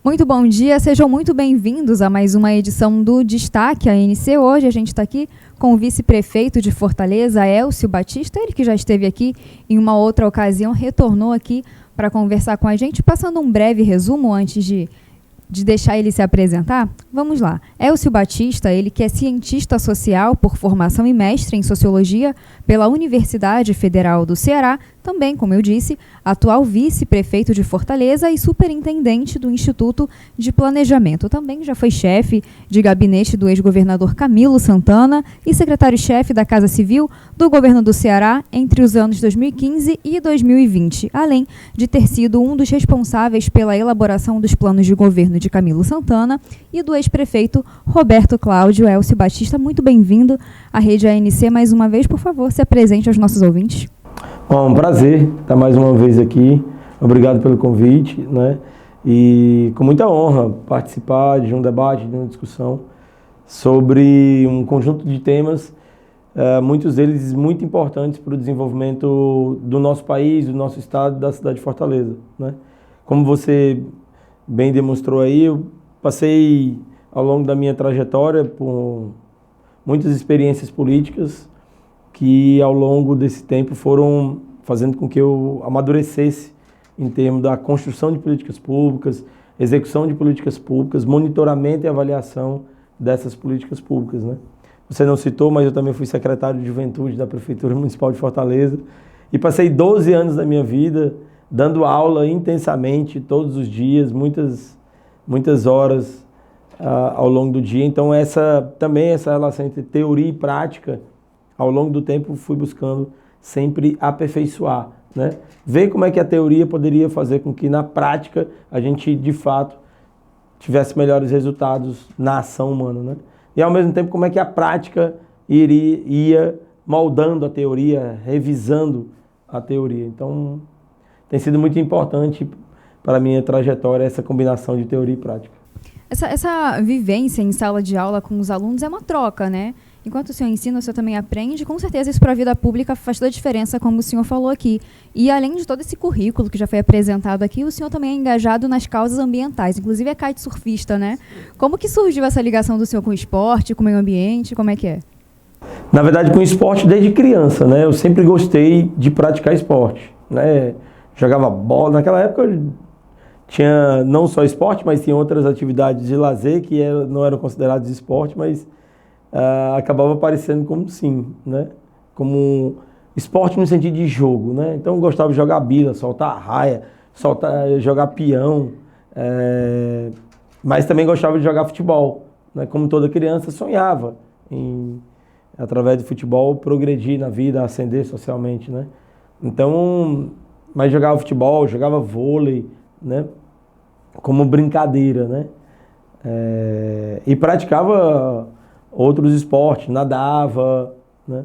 Muito bom dia, sejam muito bem-vindos a mais uma edição do Destaque ANC. Hoje a gente está aqui com o vice-prefeito de Fortaleza, Elcio Batista, ele que já esteve aqui em uma outra ocasião, retornou aqui para conversar com a gente, passando um breve resumo antes de deixar ele se apresentar. Vamos lá. Elcio Batista, ele que é cientista social por formação e mestre em sociologia pela Universidade Federal do Ceará, também, como eu disse, atual vice-prefeito de Fortaleza e superintendente do Instituto de Planejamento. Também já foi chefe de gabinete do ex-governador Camilo Santana e secretário-chefe da Casa Civil do governo do Ceará entre os anos 2015 e 2020, além de ter sido um dos responsáveis pela elaboração dos planos de governo de Camilo Santana e do ex-prefeito Roberto Cláudio. Elcio Batista, muito bem-vindo à Rede ANC mais uma vez. Por favor, se apresente aos nossos ouvintes. Bom, um prazer estar mais uma vez aqui. Obrigado pelo convite, né? E com muita honra participar de um debate, de uma discussão sobre um conjunto de temas, muitos deles muito importantes para o desenvolvimento do nosso país, do nosso estado, da cidade de Fortaleza, né? Como você bem demonstrou aí, eu passei ao longo da minha trajetória por muitas experiências políticas que ao longo desse tempo foram fazendo com que eu amadurecesse em termos da construção de políticas públicas, execução de políticas públicas, monitoramento e avaliação dessas políticas públicas, né? Você não citou, mas eu também fui secretário de Juventude da Prefeitura Municipal de Fortaleza e passei 12 anos da minha vida dando aula intensamente, todos os dias, muitas horas ao longo do dia. Então essa relação entre teoria e prática, ao longo do tempo fui buscando sempre aperfeiçoar, né? Ver como é que a teoria poderia fazer com que na prática a gente de fato tivesse melhores resultados na ação humana, né? E ao mesmo tempo como é que a prática ia moldando a teoria, revisando a teoria. Então tem sido muito importante para a minha trajetória essa combinação de teoria e prática. Essa vivência em sala de aula com os alunos é uma troca, né? Enquanto o senhor ensina, o senhor também aprende. Com certeza isso para a vida pública faz toda a diferença, como o senhor falou aqui. E além de todo esse currículo que já foi apresentado aqui, o senhor também é engajado nas causas ambientais. Inclusive é kitesurfista, né? Como que surgiu essa ligação do senhor com o esporte, com o meio ambiente? Como é que é? Na verdade, com o esporte desde criança, né? Eu sempre gostei de praticar esporte, né? Jogava bola. Naquela época tinha não só esporte, mas tinha outras atividades de lazer que não eram consideradas esporte, mas acabava aparecendo como sim, né? Como esporte no sentido de jogo, né? Então eu gostava de jogar bila, soltar raia, jogar peão, mas também gostava de jogar futebol, né? Como toda criança sonhava em, através do futebol, progredir na vida, ascender socialmente, né? Então, mas jogava futebol, jogava vôlei, né? Como brincadeira, né? E praticava outros esportes, nadava, né?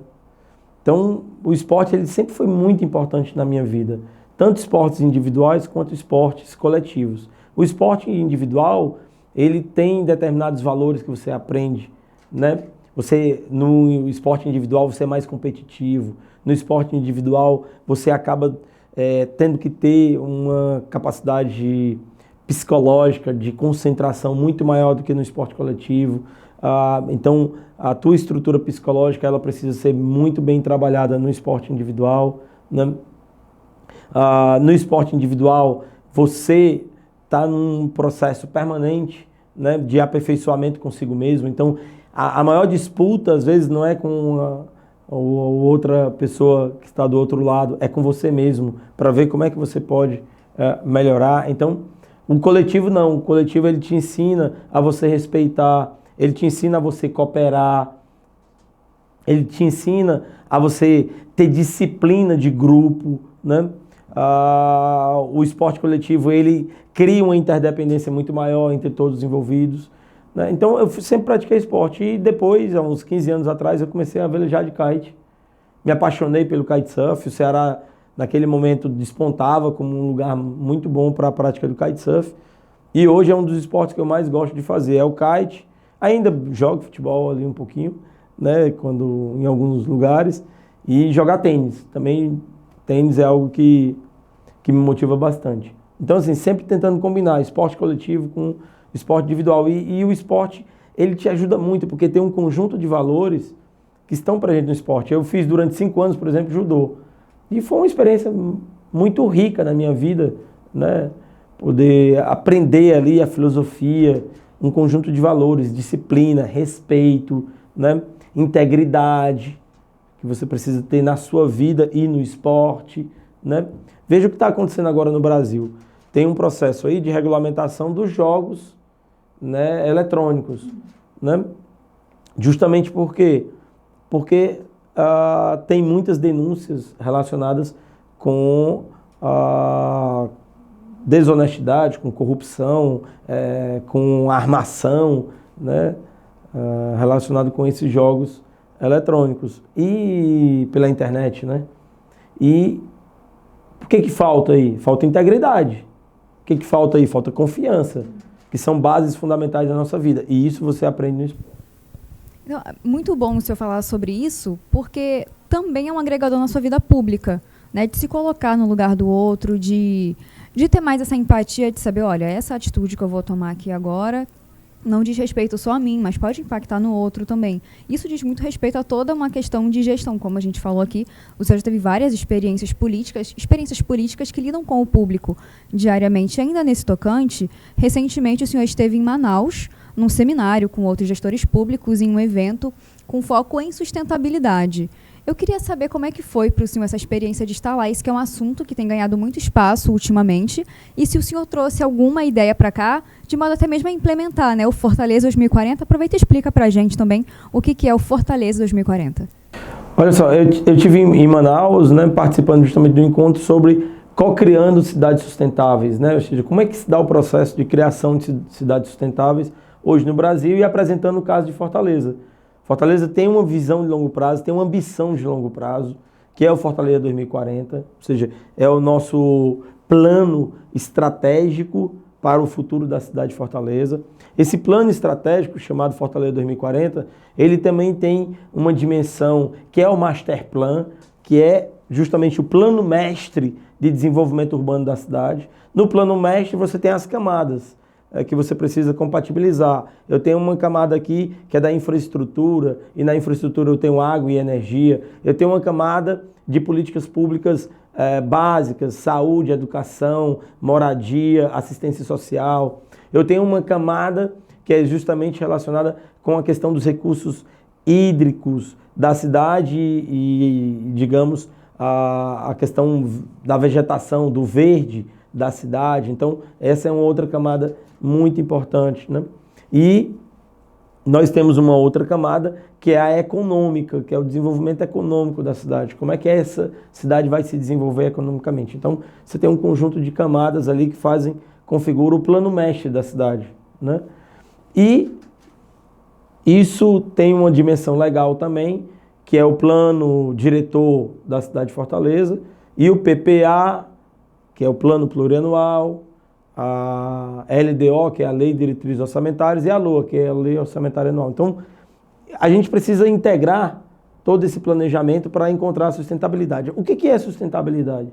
Então, o esporte ele sempre foi muito importante na minha vida, tanto esportes individuais quanto esportes coletivos. O esporte individual, ele tem determinados valores que você aprende, né? No esporte individual, você é mais competitivo. No esporte individual, você acaba tendo que ter uma capacidade psicológica, de concentração muito maior do que no esporte coletivo. Então, a tua estrutura psicológica ela precisa ser muito bem trabalhada no esporte individual, né? No esporte individual, você está num processo permanente, né, de aperfeiçoamento consigo mesmo. Então, a maior disputa, às vezes, não é com outra pessoa que está do outro lado, é com você mesmo, para ver como é que você pode melhorar. Então, o coletivo não. O coletivo ele te ensina a você respeitar, ele te ensina a você cooperar, ele te ensina a você ter disciplina de grupo, né? O esporte coletivo, ele cria uma interdependência muito maior entre todos os envolvidos, né? Então, eu sempre pratiquei esporte e depois, há uns 15 anos atrás, eu comecei a velejar de kite. Me apaixonei pelo kitesurf. O Ceará, naquele momento, despontava como um lugar muito bom para a prática do kitesurf. E hoje é um dos esportes que eu mais gosto de fazer, é o kite. Ainda jogo futebol ali um pouquinho, né, em alguns lugares. E jogar tênis. Também tênis é algo que me motiva bastante. Então, assim, sempre tentando combinar esporte coletivo com esporte individual. E o esporte, ele te ajuda muito, porque tem um conjunto de valores que estão presentes no esporte. Eu fiz durante 5 anos, por exemplo, judô. E foi uma experiência muito rica na minha vida, né? Poder aprender ali a filosofia, um conjunto de valores, disciplina, respeito, né? Integridade, que você precisa ter na sua vida e no esporte, né? Veja o que está acontecendo agora no Brasil. Tem um processo aí de regulamentação dos jogos, né, eletrônicos, né? Justamente por quê? Porque tem muitas denúncias relacionadas com desonestidade, com corrupção, com armação, né, relacionado com esses jogos eletrônicos e pela internet, né? E o que falta aí? Falta integridade. O que falta aí? Falta confiança, que são bases fundamentais da nossa vida. E isso você aprende no esporte. Então, muito bom o senhor falar sobre isso, porque também é um agregador na sua vida pública, né? De se colocar no lugar do outro, de ter mais essa empatia, de saber, olha, essa atitude que eu vou tomar aqui agora não diz respeito só a mim, mas pode impactar no outro também. Isso diz muito respeito a toda uma questão de gestão, como a gente falou aqui. O senhor já teve várias experiências políticas que lidam com o público diariamente. Ainda nesse tocante, recentemente o senhor esteve em Manaus, num seminário com outros gestores públicos, em um evento com foco em sustentabilidade. Eu queria saber como é que foi para o senhor essa experiência de estar lá, isso que é um assunto que tem ganhado muito espaço ultimamente, e se o senhor trouxe alguma ideia para cá, de modo até mesmo a implementar, né, o Fortaleza 2040. Aproveita e explica para a gente também o que é o Fortaleza 2040. Olha só, eu estive em Manaus, né, participando justamente do encontro sobre co-criando cidades sustentáveis, né, ou seja, como é que se dá o processo de criação de cidades sustentáveis hoje no Brasil, e apresentando o caso de Fortaleza. Fortaleza tem uma visão de longo prazo, tem uma ambição de longo prazo, que é o Fortaleza 2040, ou seja, é o nosso plano estratégico para o futuro da cidade de Fortaleza. Esse plano estratégico, chamado Fortaleza 2040, ele também tem uma dimensão que é o Master Plan, que é justamente o plano mestre de desenvolvimento urbano da cidade. No plano mestre você tem as camadas, que você precisa compatibilizar. Eu tenho uma camada aqui que é da infraestrutura, e na infraestrutura eu tenho água e energia. Eu tenho uma camada de políticas públicas básicas, saúde, educação, moradia, assistência social. Eu tenho uma camada que é justamente relacionada com a questão dos recursos hídricos da cidade e digamos, a questão da vegetação, do verde da cidade. Então, essa é uma outra camada muito importante, né? E nós temos uma outra camada que é a econômica, que é o desenvolvimento econômico da cidade. Como é que essa cidade vai se desenvolver economicamente? Então, você tem um conjunto de camadas ali que configuram o plano mestre da cidade, né? E isso tem uma dimensão legal também, que é o plano diretor da cidade de Fortaleza, e o PPA, que é o plano plurianual, a LDO, que é a Lei de Diretrizes Orçamentárias, e a LOA, que é a Lei Orçamentária Anual. Então, a gente precisa integrar todo esse planejamento para encontrar a sustentabilidade. O que é sustentabilidade?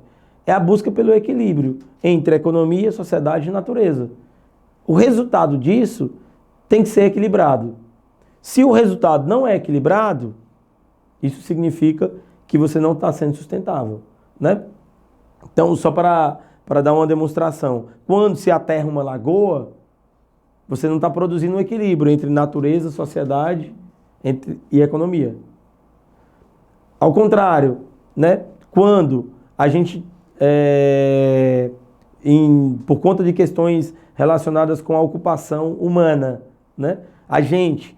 É a busca pelo equilíbrio entre economia, sociedade e natureza. O resultado disso tem que ser equilibrado. Se o resultado não é equilibrado, isso significa que você não está sendo sustentável, né? Então, só para dar uma demonstração, quando se aterra uma lagoa, você não está produzindo um equilíbrio entre natureza, sociedade e economia. Ao contrário, né? Quando a gente, por conta de questões relacionadas com a ocupação humana, né? A gente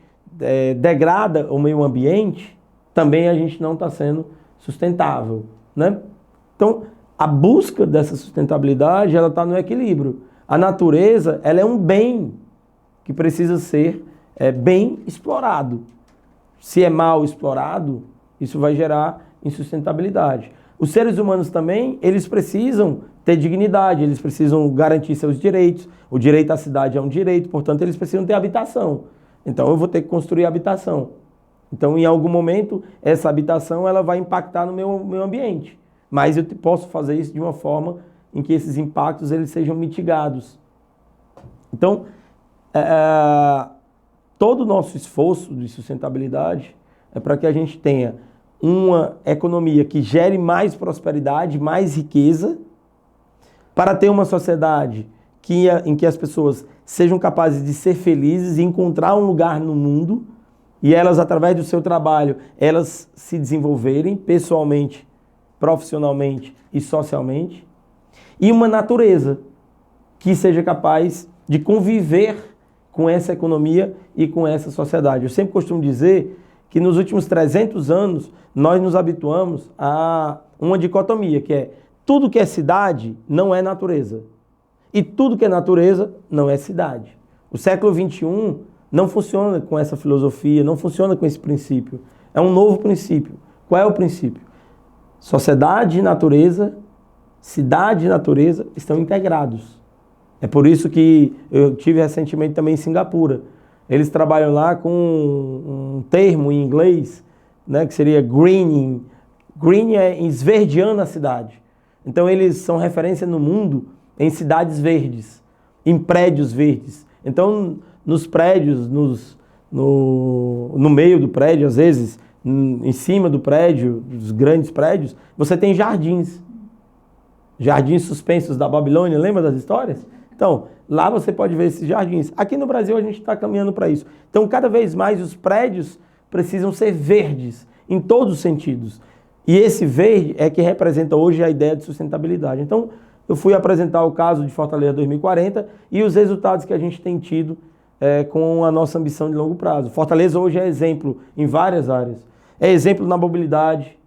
degrada o meio ambiente, também a gente não está sendo sustentável, né? Então, a busca dessa sustentabilidade, ela está no equilíbrio. A natureza, ela é um bem que precisa ser bem explorado. Se é mal explorado, isso vai gerar insustentabilidade. Os seres humanos também, eles precisam ter dignidade, eles precisam garantir seus direitos. O direito à cidade é um direito, portanto, eles precisam ter habitação. Então, eu vou ter que construir habitação. Então, em algum momento, essa habitação ela vai impactar no meu ambiente. Mas eu posso fazer isso de uma forma em que esses impactos eles sejam mitigados. Então, todo o nosso esforço de sustentabilidade é para que a gente tenha uma economia que gere mais prosperidade, mais riqueza, para ter uma sociedade em que as pessoas sejam capazes de ser felizes e encontrar um lugar no mundo, e elas, através do seu trabalho, elas se desenvolverem pessoalmente, profissionalmente e socialmente, e uma natureza que seja capaz de conviver com essa economia e com essa sociedade. Eu sempre costumo dizer que nos últimos 300 anos nós nos habituamos a uma dicotomia, que é tudo que é cidade não é natureza e tudo que é natureza não é cidade. O século XXI não funciona com essa filosofia, não funciona com esse princípio. É um novo princípio. Qual é o princípio? Sociedade e natureza, cidade e natureza estão integrados. É por isso que eu tive recentemente também em Singapura. Eles trabalham lá com um termo em inglês, né, que seria greening. Green é esverdeando a cidade. Então eles são referência no mundo em cidades verdes, em prédios verdes. Então nos prédios, no meio do prédio, às vezes, em cima do prédio, dos grandes prédios, você tem jardins. Jardins suspensos da Babilônia, lembra das histórias? Então, lá você pode ver esses jardins. Aqui no Brasil a gente está caminhando para isso. Então, cada vez mais os prédios precisam ser verdes, em todos os sentidos. E esse verde é que representa hoje a ideia de sustentabilidade. Então, eu fui apresentar o caso de Fortaleza 2040 e os resultados que a gente tem tido com a nossa ambição de longo prazo. Fortaleza hoje é exemplo em várias áreas. É exemplo na mobilidade.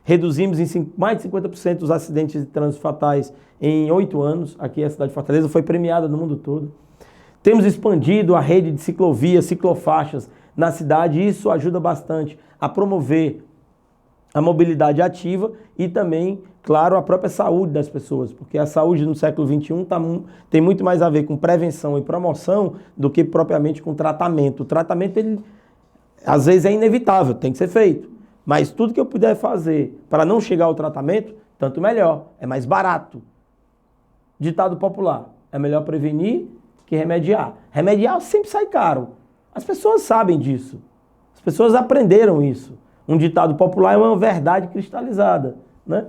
Reduzimos em mais de 50% os acidentes de trânsito fatais em 8 anos. Aqui a cidade de Fortaleza foi premiada no mundo todo. Temos expandido a rede de ciclovias, ciclofaixas na cidade e isso ajuda bastante a promover a mobilidade ativa e também, claro, a própria saúde das pessoas, porque a saúde no século XXI tem muito mais a ver com prevenção e promoção do que propriamente com tratamento. O tratamento, ele, às vezes, é inevitável, tem que ser feito. Mas tudo que eu puder fazer para não chegar ao tratamento, tanto melhor, é mais barato. Ditado popular, é melhor prevenir que remediar. Remediar sempre sai caro. As pessoas sabem disso. As pessoas aprenderam isso. Um ditado popular é uma verdade cristalizada, né?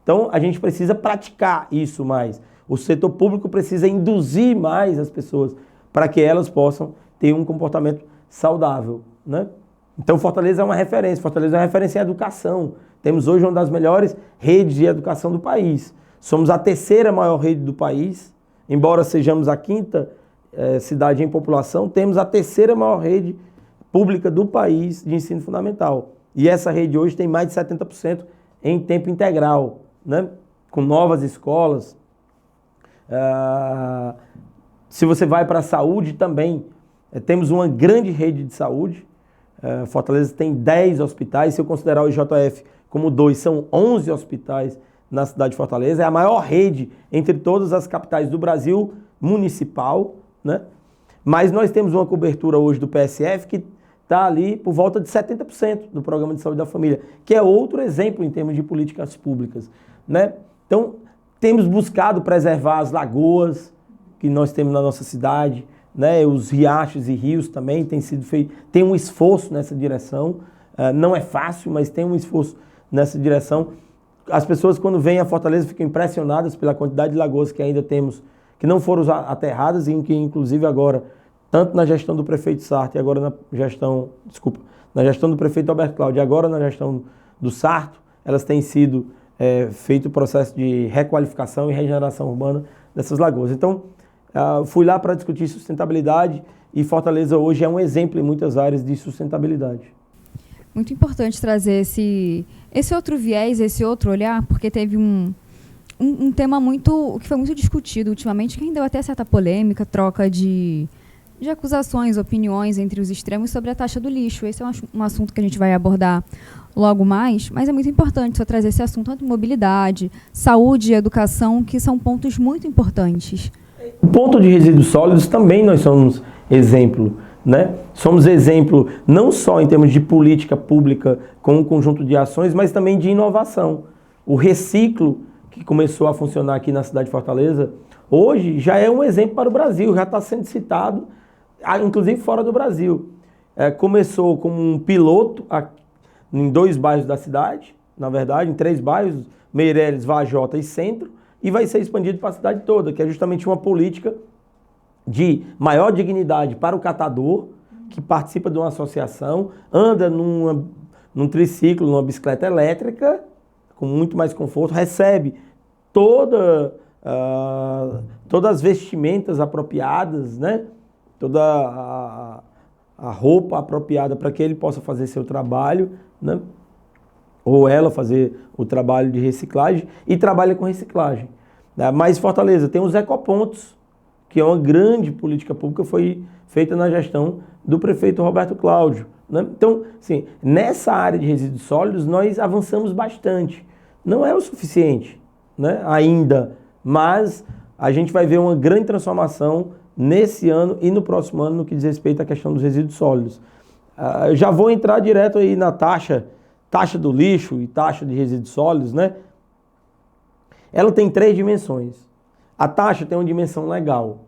Então, a gente precisa praticar isso mais. O setor público precisa induzir mais as pessoas para que elas possam ter um comportamento saudável, né? Então, Fortaleza é uma referência. Fortaleza é uma referência em educação. Temos hoje uma das melhores redes de educação do país. Somos a terceira maior rede do país. Embora sejamos a quinta cidade em população, temos a terceira maior rede pública do país de ensino fundamental. E essa rede hoje tem mais de 70% em tempo integral, né? Com novas escolas. Se você vai para a saúde também, temos uma grande rede de saúde. Fortaleza tem 10 hospitais, se eu considerar o IJF como 2, são 11 hospitais na cidade de Fortaleza. É a maior rede entre todas as capitais do Brasil municipal, né? Mas nós temos uma cobertura hoje do PSF que está ali por volta de 70% do Programa de Saúde da Família, que é outro exemplo em termos de políticas públicas, né? Então, temos buscado preservar as lagoas que nós temos na nossa cidade, né? Os riachos e rios também tem sido feito, tem um esforço nessa direção, não é fácil, mas tem um esforço nessa direção. As pessoas quando vêm a Fortaleza ficam impressionadas pela quantidade de lagoas que ainda temos, que não foram aterradas e que inclusive agora, tanto na gestão do prefeito Sarto e agora na gestão do prefeito Alberto Cláudio e agora na gestão do Sarto, elas têm sido feito o processo de requalificação e regeneração urbana dessas lagoas. Então, fui lá para discutir sustentabilidade e Fortaleza hoje é um exemplo em muitas áreas de sustentabilidade. Muito importante trazer esse outro viés, esse outro olhar, porque teve um tema que foi muito discutido ultimamente, que ainda deu até certa polêmica, troca de acusações, opiniões entre os extremos sobre a taxa do lixo. Esse é um assunto que a gente vai abordar logo mais, mas é muito importante só trazer esse assunto, tanto mobilidade, saúde e educação, que são pontos muito importantes. O ponto de resíduos sólidos também nós somos exemplo, né? Somos exemplo não só em termos de política pública com um conjunto de ações, mas também de inovação. O reciclo que começou a funcionar aqui na cidade de Fortaleza, hoje já é um exemplo para o Brasil, já está sendo citado, inclusive fora do Brasil. Começou como um piloto em 2 bairros da cidade, na verdade, em 3 bairros, Meireles, Vajota e Centro, e vai ser expandido para a cidade toda, que é justamente uma política de maior dignidade para o catador, que participa de uma associação, anda num triciclo, numa bicicleta elétrica, com muito mais conforto, recebe todas as vestimentas apropriadas, né? Toda a roupa apropriada para que ele possa fazer seu trabalho, né? Ou ela fazer o trabalho de reciclagem, e trabalha com reciclagem. Mas Fortaleza tem os ecopontos, que é uma grande política pública, foi feita na gestão do prefeito Roberto Cláudio, né? Então, assim, nessa área de resíduos sólidos, nós avançamos bastante. Não é o suficiente, né, ainda, mas a gente vai ver uma grande transformação nesse ano e no próximo ano no que diz respeito à questão dos resíduos sólidos. Eu já vou entrar direto aí na taxa do lixo e taxa de resíduos sólidos, né? Ela tem 3 dimensões. A taxa tem uma dimensão legal,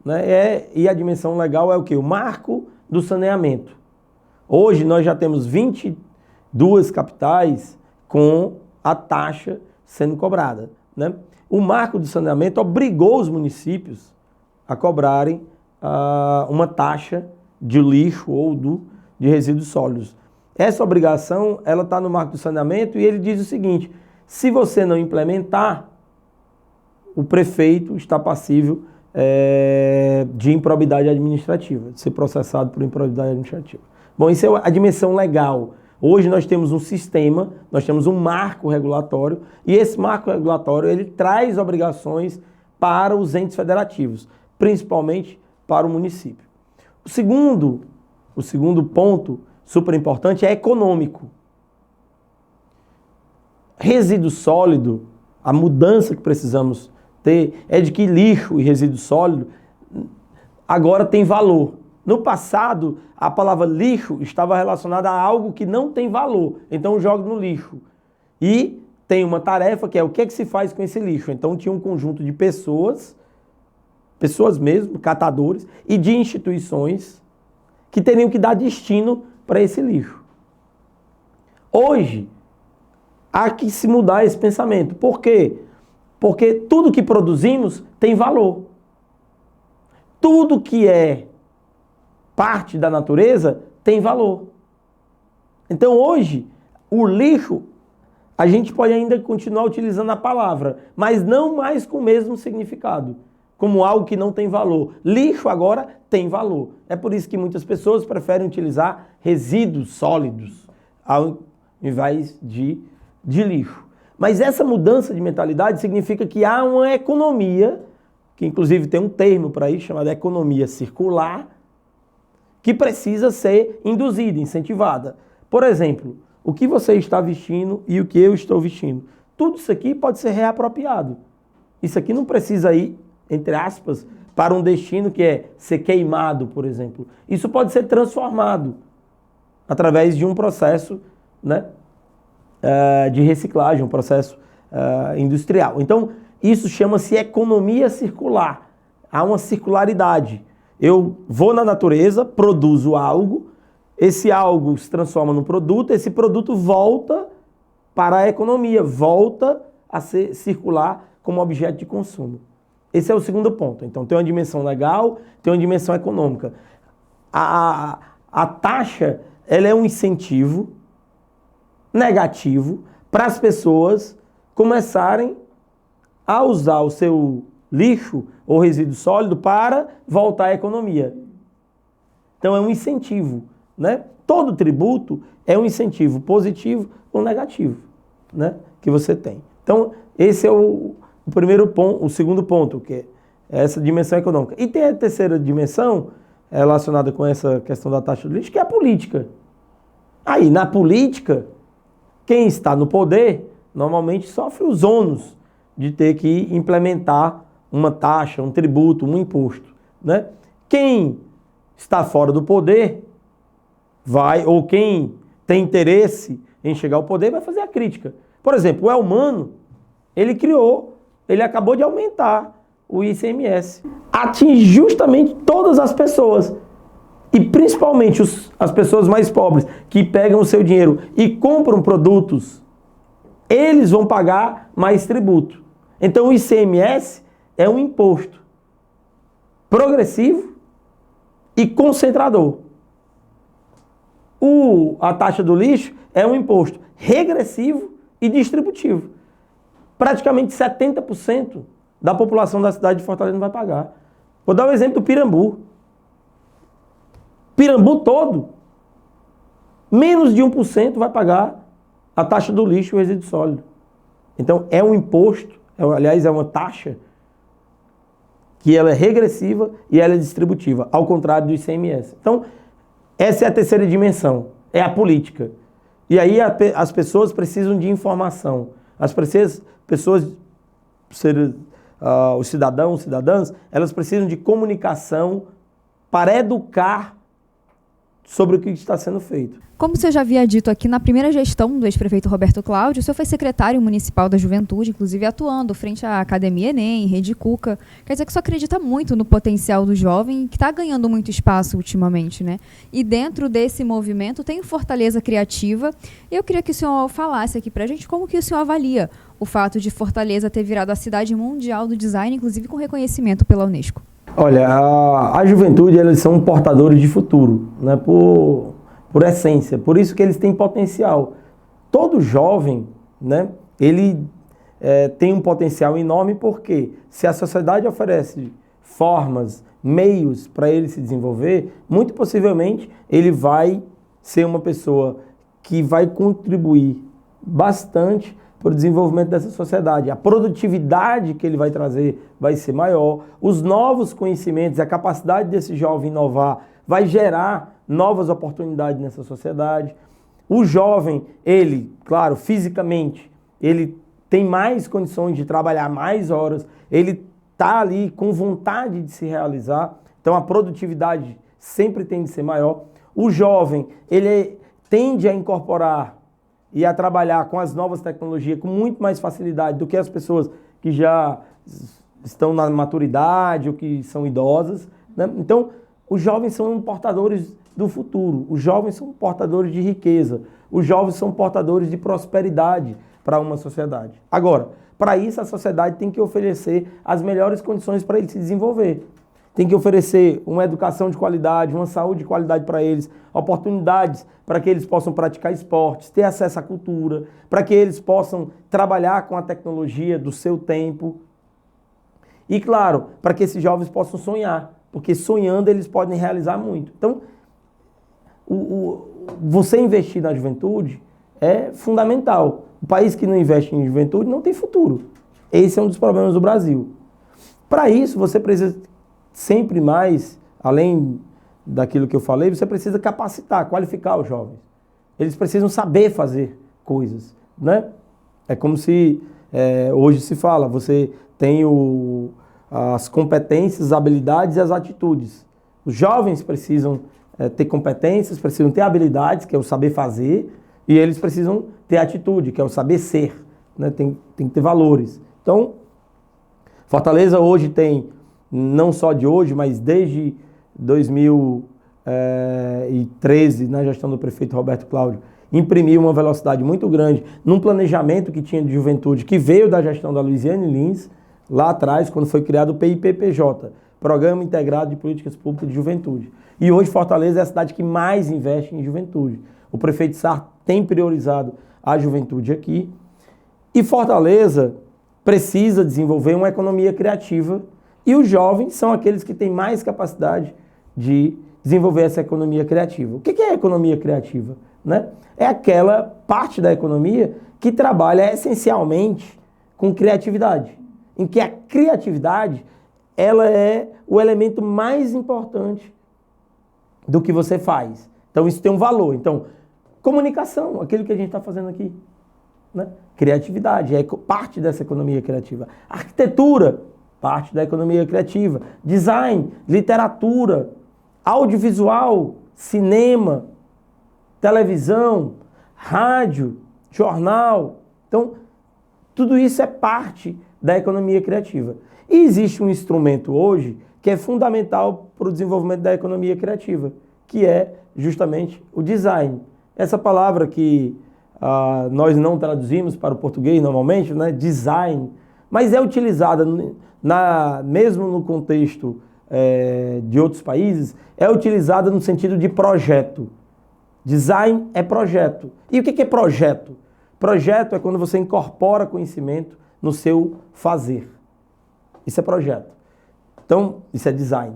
né? E a dimensão legal é o quê? O marco do saneamento. Hoje nós já temos 22 capitais com a taxa sendo cobrada, né? O marco do saneamento obrigou os municípios a cobrarem uma taxa de lixo ou de resíduos sólidos. Essa obrigação, ela está no marco do saneamento, e ele diz o seguinte: se você não implementar, o prefeito está passível de improbidade administrativa, de ser processado por improbidade administrativa. Bom, isso é a dimensão legal. Hoje nós temos um sistema, nós temos um marco regulatório, e esse marco regulatório ele traz obrigações para os entes federativos, principalmente para o município. O segundo ponto super importante é econômico. Resíduo sólido, a mudança que precisamos ter é de que lixo e resíduo sólido agora tem valor. No passado, a palavra lixo estava relacionada a algo que não tem valor, então joga no lixo. E tem uma tarefa que é o que se faz com esse lixo. Então tinha um conjunto de pessoas mesmo, catadores, e de instituições que teriam que dar destino para esse lixo. Hoje, há que se mudar esse pensamento. Por quê? Porque tudo que produzimos tem valor. Tudo que é parte da natureza tem valor. Então hoje, o lixo, a gente pode ainda continuar utilizando a palavra, mas não mais com o mesmo significado, como algo que não tem valor. Lixo agora tem valor. É por isso que muitas pessoas preferem utilizar resíduos sólidos ao invés de lixo. Mas essa mudança de mentalidade significa que há uma economia, que inclusive tem um termo para isso, chamado economia circular, que precisa ser induzida, incentivada. Por exemplo, o que você está vestindo e o que eu estou vestindo. Tudo isso aqui pode ser reapropriado. Isso aqui não precisa ir, entre aspas, para um destino que é ser queimado, por exemplo. Isso pode ser transformado através de um processo, né, de reciclagem, um processo industrial. Então, isso chama-se economia circular. Há uma circularidade. Eu vou na natureza, produzo algo, esse algo se transforma num produto, esse produto volta para a economia, volta a ser circular como objeto de consumo. Esse é o segundo ponto. Então, tem uma dimensão legal, tem uma dimensão econômica. A taxa, ela é um incentivo negativo para as pessoas começarem a usar o seu lixo ou resíduo sólido para voltar à economia. Então, é um incentivo, né? Todo tributo é um incentivo positivo ou negativo, né, que você tem. Então, esse é o primeiro ponto, o segundo ponto, que é essa dimensão econômica. E tem a terceira dimensão relacionada com essa questão da taxa do lixo, que é a política. Aí, na política, quem está no poder normalmente sofre os ônus de ter que implementar uma taxa, um tributo, um imposto, né? Quem está fora do poder ou quem tem interesse em chegar ao poder vai fazer a crítica. Por exemplo, o Elmano, Ele acabou de aumentar o ICMS. Atinge justamente todas as pessoas. E principalmente as pessoas mais pobres, que pegam o seu dinheiro e compram produtos, eles vão pagar mais tributo. Então o ICMS é um imposto progressivo e concentrador. A taxa do lixo é um imposto regressivo e distributivo. Praticamente 70% da população da cidade de Fortaleza não vai pagar. Vou dar o exemplo do Pirambu. Pirambu todo, menos de 1% vai pagar a taxa do lixo e o resíduo sólido. Então é um imposto, aliás é uma taxa, que ela é regressiva e ela é distributiva, ao contrário do ICMS. Então, essa é a terceira dimensão, é a política. E aí as pessoas precisam de informação. As pessoas, os cidadãos, cidadãs, elas precisam de comunicação para educar sobre o que está sendo feito. Como você já havia dito aqui, na primeira gestão do ex-prefeito Roberto Cláudio, o senhor foi secretário municipal da Juventude, inclusive atuando frente à Academia Enem, Rede Cuca. Quer dizer que o senhor acredita muito no potencial do jovem, que está ganhando muito espaço ultimamente, né? E dentro desse movimento tem o Fortaleza Criativa. E eu queria que o senhor falasse aqui para a gente como que o senhor avalia o fato de Fortaleza ter virado a cidade mundial do design, inclusive com reconhecimento pela Unesco. Olha, a juventude, eles são portadores de futuro, né? Por essência, por isso que eles têm potencial. Todo jovem, né, ele tem um potencial enorme, porque se a sociedade oferece formas, meios para ele se desenvolver, muito possivelmente ele vai ser uma pessoa que vai contribuir bastante para o desenvolvimento dessa sociedade. A produtividade que ele vai trazer vai ser maior, os novos conhecimentos, a capacidade desse jovem inovar vai gerar novas oportunidades nessa sociedade. O jovem, ele, claro, fisicamente, ele tem mais condições de trabalhar mais horas, ele está ali com vontade de se realizar, então a produtividade sempre tem de ser maior. O jovem, ele tende a incorporar e a trabalhar com as novas tecnologias com muito mais facilidade do que as pessoas que já estão na maturidade ou que são idosas, né? Então, os jovens são portadores do futuro, os jovens são portadores de riqueza, os jovens são portadores de prosperidade para uma sociedade. Agora, para isso a sociedade tem que oferecer as melhores condições para ele se desenvolver. Tem que oferecer uma educação de qualidade, uma saúde de qualidade para eles, oportunidades para que eles possam praticar esportes, ter acesso à cultura, para que eles possam trabalhar com a tecnologia do seu tempo. E, claro, para que esses jovens possam sonhar, porque sonhando eles podem realizar muito. Então, você investir na juventude é fundamental. O país que não investe em juventude não tem futuro. Esse é um dos problemas do Brasil. Para isso, você precisa sempre mais, além daquilo que eu falei, você precisa capacitar, qualificar os jovens. Eles precisam saber fazer coisas, né? É como se hoje se fala, você tem as competências, as habilidades e as atitudes. Os jovens precisam ter competências, precisam ter habilidades, que é o saber fazer, e eles precisam ter atitude, que é o saber ser, né? Tem que ter valores. Então, Fortaleza hoje tem, não só de hoje, mas desde 2013, na gestão do prefeito Roberto Cláudio, imprimiu uma velocidade muito grande num planejamento que tinha de juventude, que veio da gestão da Luiziane Lins, lá atrás, quando foi criado o PIPPJ, Programa Integrado de Políticas Públicas de Juventude. E hoje Fortaleza é a cidade que mais investe em juventude. O prefeito Sarr tem priorizado a juventude aqui. E Fortaleza precisa desenvolver uma economia criativa. E os jovens são aqueles que têm mais capacidade de desenvolver essa economia criativa. O que é a economia criativa, né? É aquela parte da economia que trabalha essencialmente com criatividade, em que a criatividade ela é o elemento mais importante do que você faz. Então isso tem um valor. Então, comunicação, aquilo que a gente está fazendo aqui, né? Criatividade é parte dessa economia criativa. Arquitetura, parte da economia criativa. Design, literatura, audiovisual, cinema, televisão, rádio, jornal. Então, Tudo isso é parte da economia criativa. E existe um instrumento hoje que é fundamental para o desenvolvimento da economia criativa, que é justamente o design. Essa palavra que nós não traduzimos para o português normalmente, né, design, mas é utilizada mesmo no contexto de outros países, é utilizada no sentido de projeto. Design é projeto. E o que é projeto? Projeto é quando você incorpora conhecimento no seu fazer. Isso é projeto. Então, isso é design.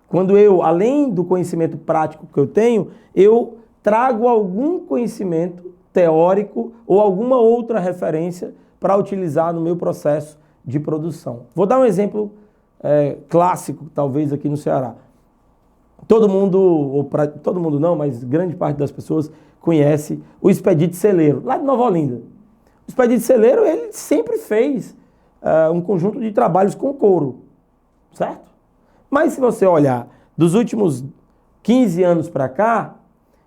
Quando eu, além do conhecimento prático que eu tenho, eu trago algum conhecimento teórico ou alguma outra referência para utilizar no meu processo de produção. Vou dar um exemplo clássico, talvez, aqui no Ceará. Todo mundo não, mas grande parte das pessoas conhece o Expedito Celeiro, lá de Nova Olinda. O Expedito Celeiro, ele sempre fez um conjunto de trabalhos com couro, certo? Mas se você olhar dos últimos 15 anos para cá,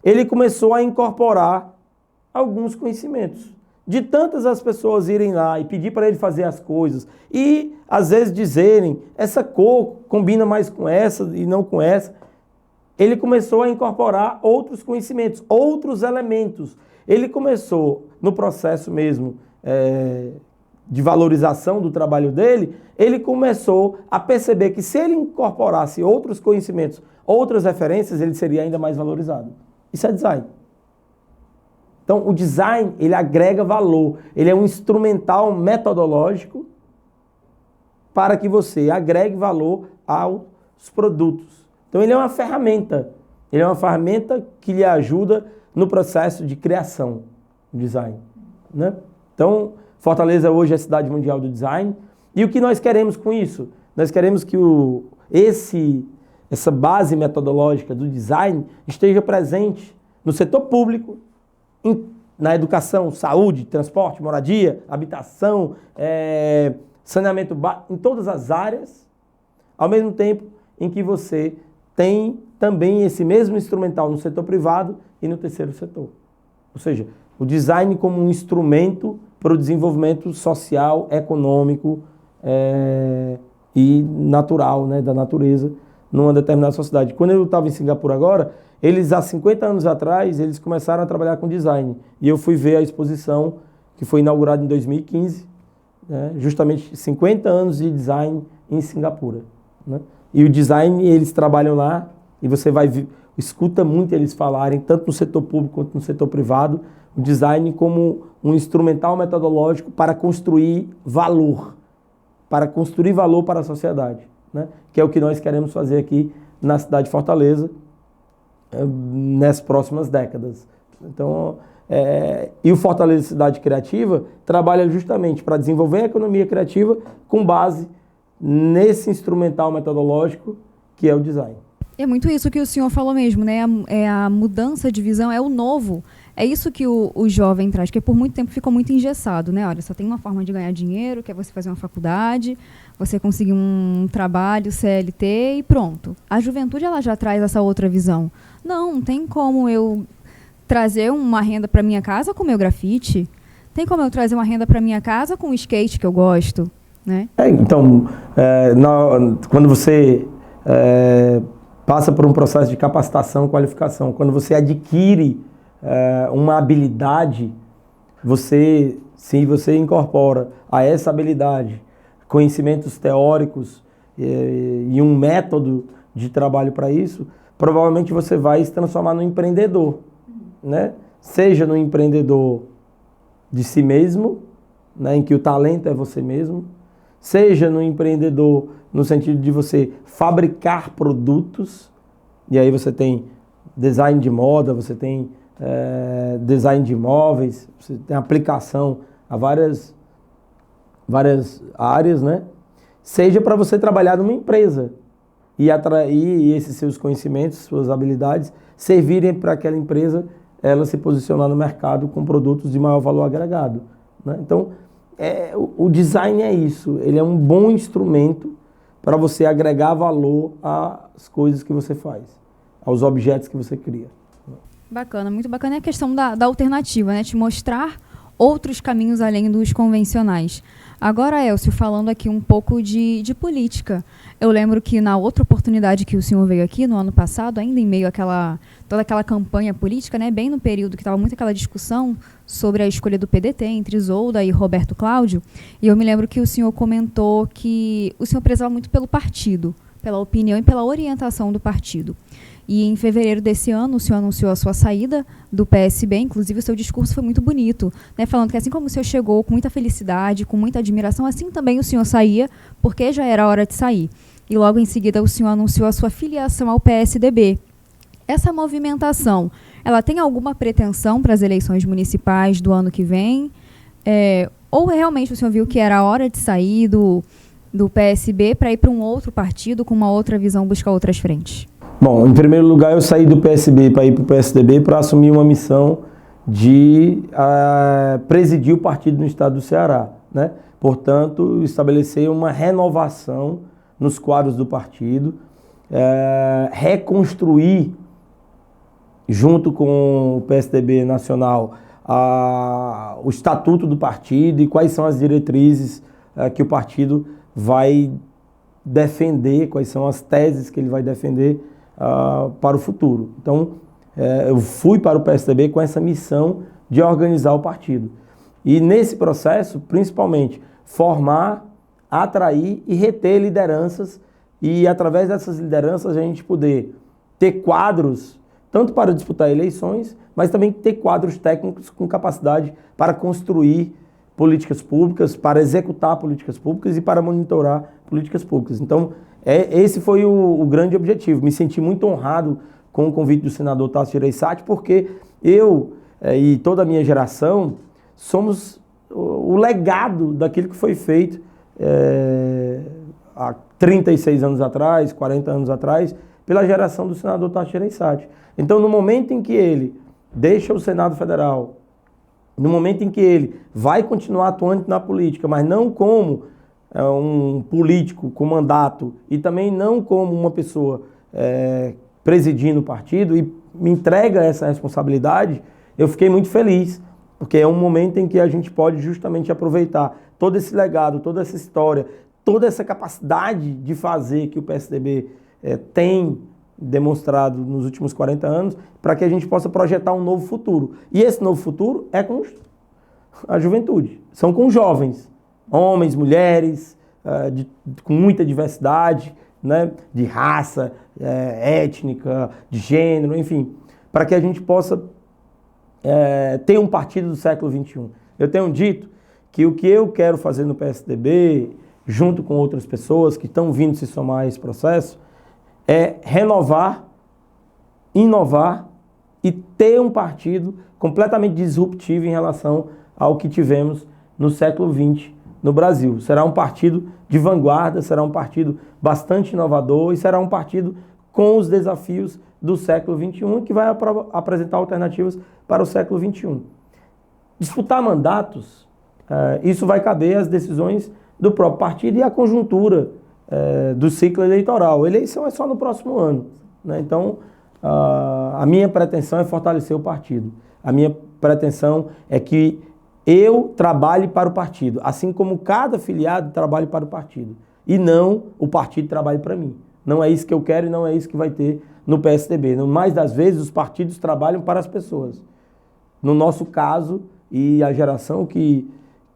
ele começou a incorporar alguns conhecimentos. De tantas as pessoas irem lá e pedir para ele fazer as coisas e às vezes dizerem, essa cor combina mais com essa e não com essa, ele começou a incorporar outros conhecimentos, outros elementos. Ele começou no processo mesmo de valorização do trabalho dele, ele começou a perceber que se ele incorporasse outros conhecimentos, outras referências, ele seria ainda mais valorizado. Isso é design. Então, o design, ele agrega valor, ele é um instrumental metodológico para que você agregue valor aos produtos. Então, ele é uma ferramenta que lhe ajuda no processo de criação, design, né? Então, Fortaleza hoje é a cidade mundial do design. E o que nós queremos com isso? Nós queremos que essa base metodológica do design esteja presente no setor público, na educação, saúde, transporte, moradia, habitação, saneamento básico, em todas as áreas, ao mesmo tempo em que você tem também esse mesmo instrumental no setor privado e no terceiro setor. Ou seja, o design como um instrumento para o desenvolvimento social, econômico e natural, né, da natureza numa determinada sociedade. Quando eu estava em Singapura agora, eles há 50 anos atrás, eles começaram a trabalhar com design. E eu fui ver a exposição que foi inaugurada em 2015, né, justamente 50 anos de design em Singapura, né? E o design, eles trabalham lá e você escuta muito eles falarem, tanto no setor público quanto no setor privado, o design como um instrumental metodológico para construir valor para a sociedade, né? Que é o que nós queremos fazer aqui na cidade de Fortaleza nas próximas décadas. Então, e o Fortaleza Cidade Criativa trabalha justamente para desenvolver a economia criativa com base nesse instrumental metodológico que é o design. É muito isso que o senhor falou mesmo, né? É a mudança de visão, é o novo. É isso que o jovem traz, que por muito tempo ficou muito engessado, né? Olha, só tem uma forma de ganhar dinheiro, que é você fazer uma faculdade, você conseguir um trabalho CLT e pronto. A juventude, ela já traz essa outra visão. Não tem como eu trazer uma renda para minha casa com o meu grafite. Tem como eu trazer uma renda para minha casa com o skate que eu gosto, né? Então, quando você passa por um processo de capacitação, qualificação, quando você adquire uma habilidade, se você incorpora a essa habilidade conhecimentos teóricos e um método de trabalho para isso, provavelmente você vai se transformar num empreendedor, né? Seja no empreendedor de si mesmo, né, em que o talento é você mesmo, seja no empreendedor no sentido de você fabricar produtos, e aí você tem design de moda, você tem design de imóveis, você tem aplicação a várias áreas, né? Seja para você trabalhar numa empresa e atrair esses seus conhecimentos, suas habilidades, servirem para aquela empresa ela se posicionar no mercado com produtos de maior valor agregado, né? Então, o design é isso, ele é um bom instrumento para você agregar valor às coisas que você faz, aos objetos que você cria. Bacana, muito bacana é a questão da alternativa, né? Te mostrar outros caminhos além dos convencionais. Agora, Elcio, falando aqui um pouco de política. Eu lembro que na outra oportunidade que o senhor veio aqui, no ano passado, ainda em meio àquela toda aquela campanha política, né, bem no período que estava muito aquela discussão sobre a escolha do PDT entre Isolda e Roberto Cláudio, e eu me lembro que o senhor comentou que o senhor prezava muito pelo partido, pela opinião e pela orientação do partido. E em fevereiro desse ano, o senhor anunciou a sua saída do PSB, inclusive o seu discurso foi muito bonito, né, falando que assim como o senhor chegou com muita felicidade, com muita admiração, assim também o senhor saía, porque já era hora de sair. E logo em seguida o senhor anunciou a sua filiação ao PSDB. Essa movimentação, ela tem alguma pretensão para as eleições municipais do ano que vem? Ou realmente o senhor viu que era hora de sair do PSB para ir para um outro partido com uma outra visão, buscar outras frentes? Bom, em primeiro lugar, eu saí do PSB para ir para o PSDB para assumir uma missão de presidir o partido no estado do Ceará, né? Portanto, estabelecer uma renovação nos quadros do partido, reconstruir, junto com o PSDB nacional, o estatuto do partido e quais são as diretrizes que o partido vai defender, quais são as teses que ele vai defender para o futuro. Então, eu fui para o PSDB com essa missão de organizar o partido. E nesse processo, principalmente, formar, atrair e reter lideranças e, através dessas lideranças, a gente poder ter quadros, tanto para disputar eleições, mas também ter quadros técnicos com capacidade para construir políticas públicas, para executar políticas públicas e para monitorar políticas públicas. Então, esse foi o grande objetivo. Me senti muito honrado com o convite do senador Tasso Gereissati, porque eu e toda a minha geração somos o legado daquilo que foi feito há 36 anos atrás, 40 anos atrás, pela geração do senador Tasso Gereissati. Então, no momento em que ele deixa o Senado Federal, no momento em que ele vai continuar atuante na política, mas não como um político com mandato e também não como uma pessoa presidindo o partido e me entrega essa responsabilidade, eu fiquei muito feliz, porque é um momento em que a gente pode justamente aproveitar todo esse legado, toda essa história, toda essa capacidade de fazer que o PSDB tem demonstrado nos últimos 40 anos, para que a gente possa projetar um novo futuro. E esse novo futuro é com a juventude, são com jovens, homens, mulheres, com muita diversidade, né, de raça, étnica, de gênero, enfim, para que a gente possa ter um partido do século XXI. Eu tenho dito que o que eu quero fazer no PSDB, junto com outras pessoas que estão vindo se somar a esse processo, é renovar, inovar e ter um partido completamente disruptivo em relação ao que tivemos no século XX no Brasil. Será um partido de vanguarda, será um partido bastante inovador e será um partido com os desafios do século XXI que vai apresentar alternativas para o século XXI. Disputar mandatos, isso vai caber às decisões do próprio partido e à conjuntura do ciclo eleitoral. Eleição é só no próximo ano, né? Então, a minha pretensão é fortalecer o partido. A minha pretensão é que eu trabalhe para o partido, assim como cada filiado trabalhe para o partido. E não o partido trabalhe para mim. Não é isso que eu quero e não é isso que vai ter no PSDB. Mais das vezes, os partidos trabalham para as pessoas. No nosso caso, e a geração que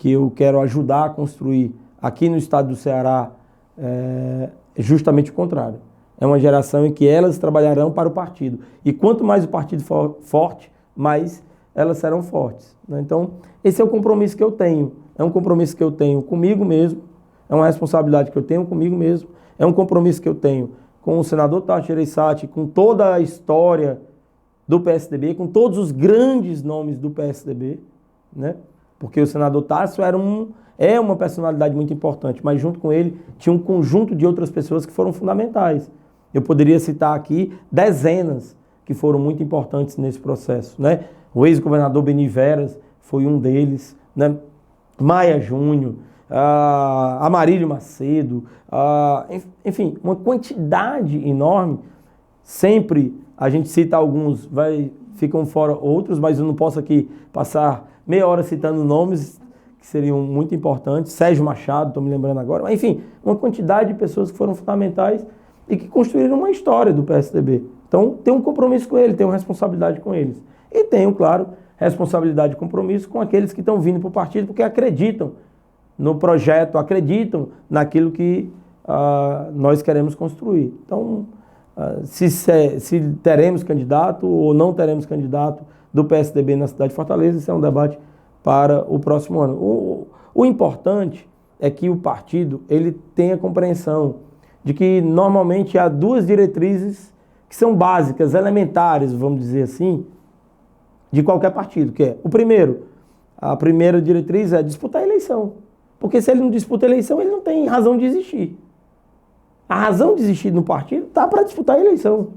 eu quero ajudar a construir aqui no estado do Ceará, é justamente o contrário. É uma geração em que elas trabalharão para o partido. E quanto mais o partido for forte, mais elas serão fortes, né? Então, esse é o compromisso que eu tenho. É um compromisso que eu tenho comigo mesmo, é uma responsabilidade que eu tenho comigo mesmo, é um compromisso que eu tenho com o senador Tasso Gereissati, com toda a história do PSDB, com todos os grandes nomes do PSDB, né? Porque o senador Tasso é uma personalidade muito importante, mas junto com ele tinha um conjunto de outras pessoas que foram fundamentais. Eu poderia citar aqui dezenas que foram muito importantes nesse processo, né? O ex-governador Beni Veras foi um deles, né? Maia Júnior, Amarílio Macedo, enfim, uma quantidade enorme. Sempre a gente cita alguns, ficam fora outros, mas eu não posso aqui passar meia hora citando nomes que seriam muito importantes, Sérgio Machado, estou me lembrando agora, mas, enfim, uma quantidade de pessoas que foram fundamentais e que construíram uma história do PSDB. Então, tem um compromisso com ele, tem uma responsabilidade com eles. E tenho, claro, responsabilidade e compromisso com aqueles que estão vindo para o partido porque acreditam no projeto, acreditam naquilo que nós queremos construir. Então, se teremos candidato ou não teremos candidato do PSDB na cidade de Fortaleza, isso é um debate para o próximo ano. O importante é que o partido ele tenha compreensão de que normalmente há duas diretrizes que são básicas, elementares, vamos dizer assim, de qualquer partido, que é a primeira diretriz é disputar a eleição. Porque se ele não disputa a eleição, ele não tem razão de existir. A razão de existir no partido está para disputar a eleição.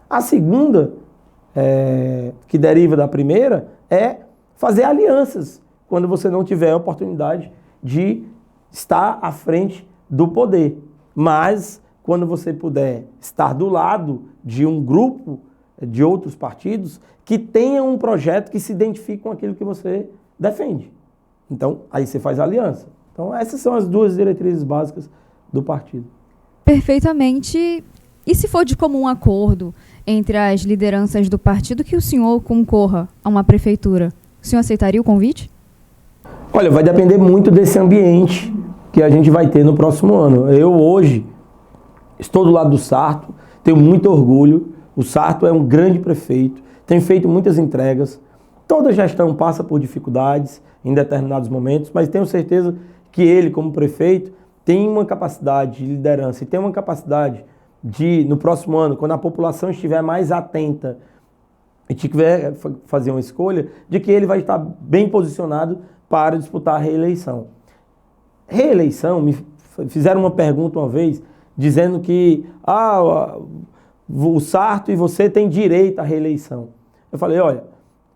A segunda, que deriva da primeira, é fazer alianças quando você não tiver a oportunidade de estar à frente do poder. Mas, quando você puder estar do lado de um grupo de outros partidos que tenham um projeto que se identifique com aquilo que você defende. Então, aí você faz aliança. Então, essas são as duas diretrizes básicas do partido. Perfeitamente. E se for de comum acordo entre as lideranças do partido que o senhor concorra a uma prefeitura, o senhor aceitaria o convite? Olha, vai depender muito desse ambiente que a gente vai ter no próximo ano. Eu hoje estou do lado do Sarto, tenho muito orgulho. O Sarto é um grande prefeito, tem feito muitas entregas. Toda gestão passa por dificuldades em determinados momentos, mas tenho certeza que ele, como prefeito, tem uma capacidade de liderança e tem uma capacidade de, no próximo ano, quando a população estiver mais atenta e tiver fazer uma escolha, de que ele vai estar bem posicionado para disputar a reeleição. Reeleição, me fizeram uma pergunta uma vez, dizendo que o Sarto e você têm direito à reeleição. Eu falei, olha,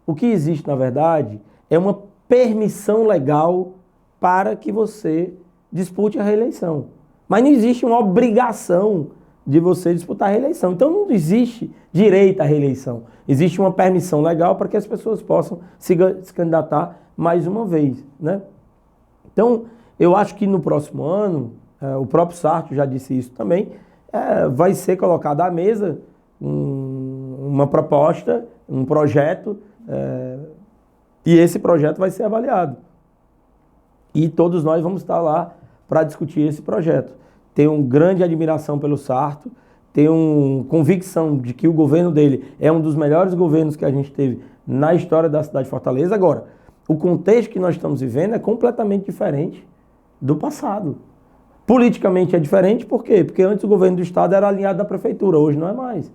o que existe, na verdade, é uma permissão legal para que você dispute a reeleição. Mas não existe uma obrigação de você disputar a reeleição. Então não existe direito à reeleição. Existe uma permissão legal para que as pessoas possam se candidatar mais uma vez, né? Então, eu acho que no próximo ano, o próprio Sarto já disse isso também, vai ser colocado à mesa uma proposta, um projeto, e esse projeto vai ser avaliado. E todos nós vamos estar lá para discutir esse projeto. Tenho grande admiração pelo Sarto, tenho convicção de que o governo dele é um dos melhores governos que a gente teve na história da cidade de Fortaleza. Agora, o contexto que nós estamos vivendo é completamente diferente do passado. Politicamente é diferente, por quê? Porque antes o governo do estado era alinhado da prefeitura, hoje não é mais.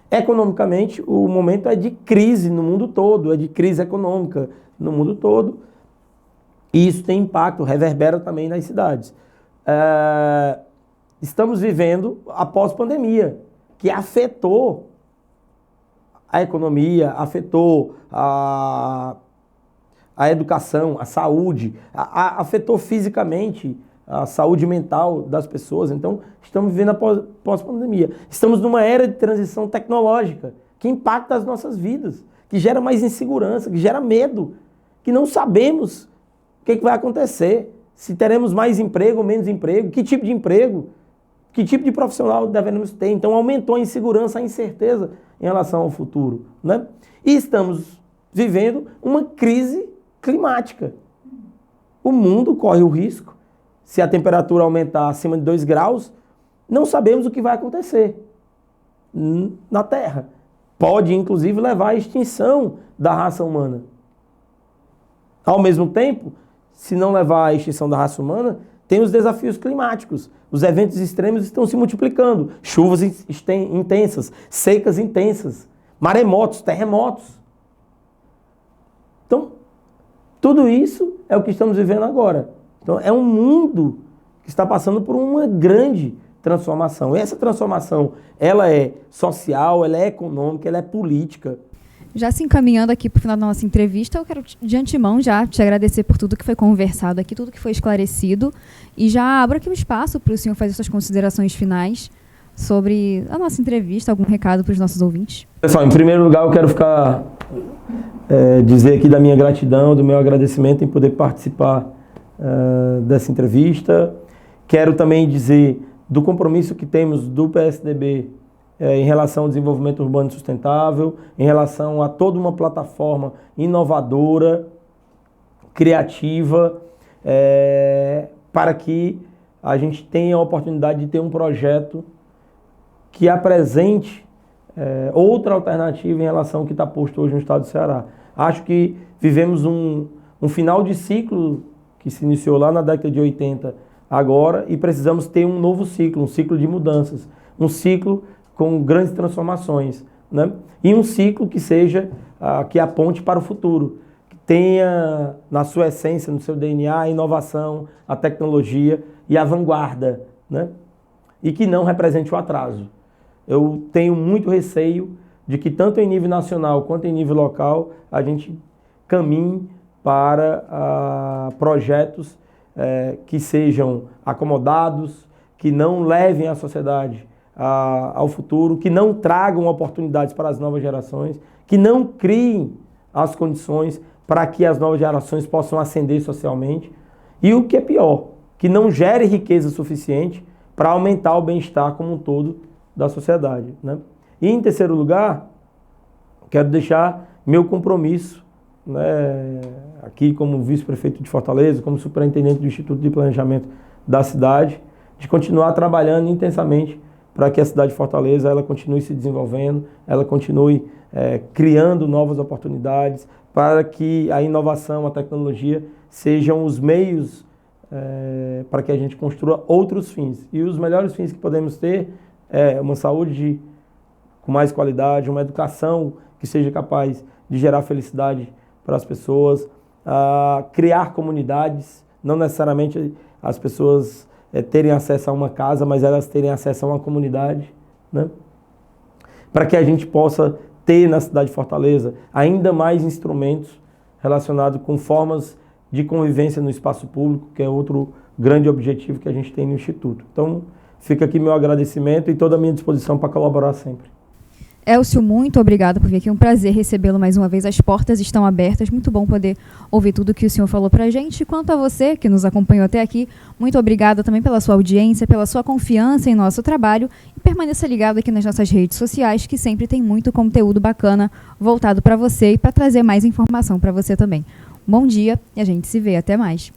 Economicamente, o momento é de crise no mundo todo, é de crise econômica no mundo todo. E isso tem impacto, reverbera também nas cidades. Estamos vivendo a pós-pandemia, que afetou a economia, afetou a educação, a saúde, afetou fisicamente a saúde mental das pessoas. Então, estamos vivendo a pós-pandemia. Estamos numa era de transição tecnológica que impacta as nossas vidas, que gera mais insegurança, que gera medo, que não sabemos o que vai acontecer, se teremos mais emprego ou menos emprego, que tipo de emprego, que tipo de profissional devemos ter. Então, aumentou a insegurança, a incerteza em relação ao futuro, né? E estamos vivendo uma crise climática. O mundo corre o risco. Se a temperatura aumentar acima de 2 graus, não sabemos o que vai acontecer na Terra. Pode, inclusive, levar à extinção da raça humana. Ao mesmo tempo, se não levar à extinção da raça humana, tem os desafios climáticos. Os eventos extremos estão se multiplicando. Chuvas intensas, secas intensas, maremotos, terremotos. Então, tudo isso é o que estamos vivendo agora. Então, é um mundo que está passando por uma grande transformação. E essa transformação, ela é social, ela é econômica, ela é política. Já se encaminhando aqui para o final da nossa entrevista, eu quero de antemão já te agradecer por tudo que foi conversado aqui, tudo que foi esclarecido, e já abro aqui o espaço para o senhor fazer suas considerações finais sobre a nossa entrevista, algum recado para os nossos ouvintes. Pessoal, em primeiro lugar eu quero dizer aqui da minha gratidão, do meu agradecimento em poder participar dessa entrevista. Quero também dizer do compromisso que temos do PSDB em relação ao desenvolvimento urbano sustentável, em relação a toda uma plataforma inovadora, criativa, para que a gente tenha a oportunidade de ter um projeto que apresente outra alternativa em relação ao que está posto hoje no estado do Ceará. Acho que vivemos um final de ciclo que se iniciou lá na década de 80 agora e precisamos ter um novo ciclo, um ciclo de mudanças, um ciclo com grandes transformações, né? E um ciclo que seja, que aponte para o futuro, que tenha na sua essência, no seu DNA, a inovação, a tecnologia e a vanguarda, né? E que não represente o atraso. Eu tenho muito receio de que tanto em nível nacional quanto em nível local a gente caminhe para projetos que sejam acomodados, que não levem a sociedade ao futuro, que não tragam oportunidades para as novas gerações, que não criem as condições para que as novas gerações possam ascender socialmente e, o que é pior, que não gere riqueza suficiente para aumentar o bem-estar como um todo da sociedade, né? E em terceiro lugar, quero deixar meu compromisso, né, aqui como vice-prefeito de Fortaleza, como superintendente do Instituto de Planejamento da cidade, de continuar trabalhando intensamente para que a cidade de Fortaleza ela continue se desenvolvendo, ela continue criando novas oportunidades, para que a inovação, a tecnologia sejam os meios para que a gente construa outros fins. E os melhores fins que podemos ter uma saúde com mais qualidade, uma educação que seja capaz de gerar felicidade para as pessoas, criar comunidades, não necessariamente as pessoas terem acesso a uma casa, mas elas terem acesso a uma comunidade, né? Para que a gente possa ter na cidade de Fortaleza ainda mais instrumentos relacionados com formas de convivência no espaço público, que é outro grande objetivo que a gente tem no Instituto. Então, fica aqui meu agradecimento e toda a minha disposição para colaborar sempre. Elcio, muito obrigada por vir aqui. É um prazer recebê-lo mais uma vez. As portas estão abertas. Muito bom poder ouvir tudo que o senhor falou para a gente. Quanto a você, que nos acompanhou até aqui, muito obrigada também pela sua audiência, pela sua confiança em nosso trabalho. E permaneça ligado aqui nas nossas redes sociais, que sempre tem muito conteúdo bacana voltado para você e para trazer mais informação para você também. Bom dia e a gente se vê. Até mais.